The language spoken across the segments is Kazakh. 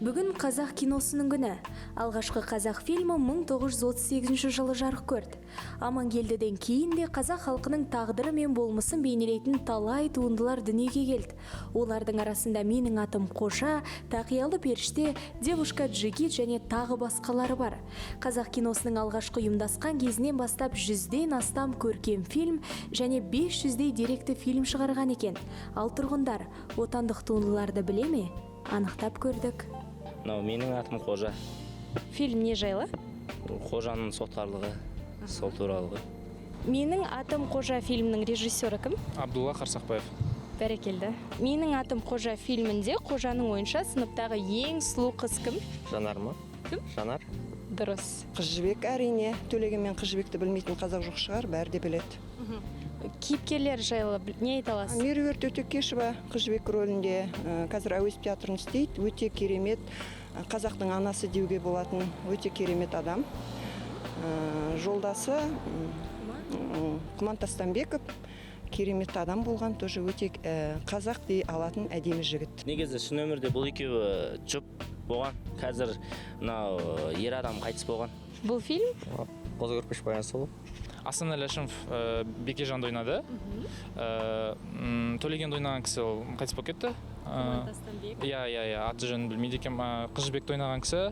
Бүгін қазақ киносының күні. Алғашқы қазақ фильмі 1938 жылы жарық көрді. Амангелдіден кейін де қазақ халқының тағдыры мен болмысын бейнелейтін талай туындылар дүниеге келді. Олардың арасында Менің атым Қожа, Тақиялы періште, Девушка Джигит және тағы басқалары бар. Қазақ киносының алғашқы ұйымдасқан кезінен бастап 100-ден астам көркем фильм және 500-дей деректі фильм шығарған екен. Ал тұрғындар отандық туындыларды біле ме? Анықтап көрдік. Менің атым Қожа. Фильм не жайлы? Қожаның сотқарлығы, сол туралы. Менің атым Қожа фильмінің режиссері кім? Абдулла Қарсақбаев. Бәрекелді. Менің атым Қожа фильмінде Қожаның ойынша сыныптағы ең сұлу қыз кім? Жанар ма? Кім? Жанар. Дұрыс. Қыз Жібек, әрине. Төлеген мен Қыз Жібекті білмейтін қазақ жоқ шығар, бәрі де біледі. Кейіпкерлер жайлы не айта аласыз? Меруерт Өтекешева Қыз Жібек рөлінде қазір әуезов театрын істейді. Өте керемет, қазақтың анасы деуге болатын өте керемет адам. Жолдасы Құман Тастанбеков керемет адам болған, тоже өте қазақ дей алатын әдемі жігіт. Негізі шын өмірде бұл екеуі жұп болған. Қазір ер адам қайтыс болған. Бұл фильм? Қозы көрпеш баян сұлу. Асан Әләшімов Бекежанды ойнады. Төлегенді ойнаған кісі ол қайтыс болып кетті. Иә, аты жөнін білмейді екен. Қыз Жібекті ойнаған кісі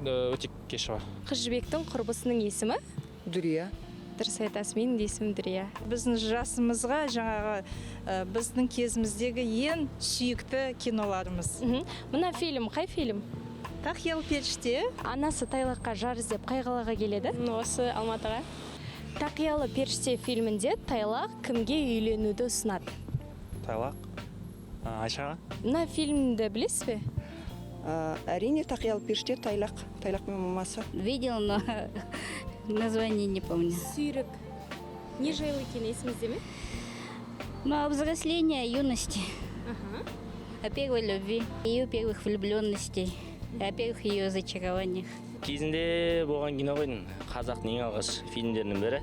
Өтекешева. Қыз Жібектің құрбысының есімі? Дүрия. Дұрыс айтасыз, менің де есімім Дүрия. Біздің жасымызға жаңағы біздің кезіміздегі ең сүйікті киноларымыз. Мына фильм қай фильм? Тақиялы періште. Анасы Тайлаққа жар іздеп қай қалаға келеді? Осы Алматыға. Тақиялы періште фильмінде Тайлақ кімге үйленуді ұсынады? Тайлақ. Айшаға. Мына фильмді білесіз бе? Әрине Тақиялы періште Тайлақ мен мамасы. Видел, но название не помню. Сүйрік. Не жайлы екен, есіңізде ме? Ну, о взрослении, о юности, о первой любви, ее первых влюбленностей, о первых ее зачарованиях. Кезінде болған кино ғой, қазақтың ең алғаш фильмдерінің бірі.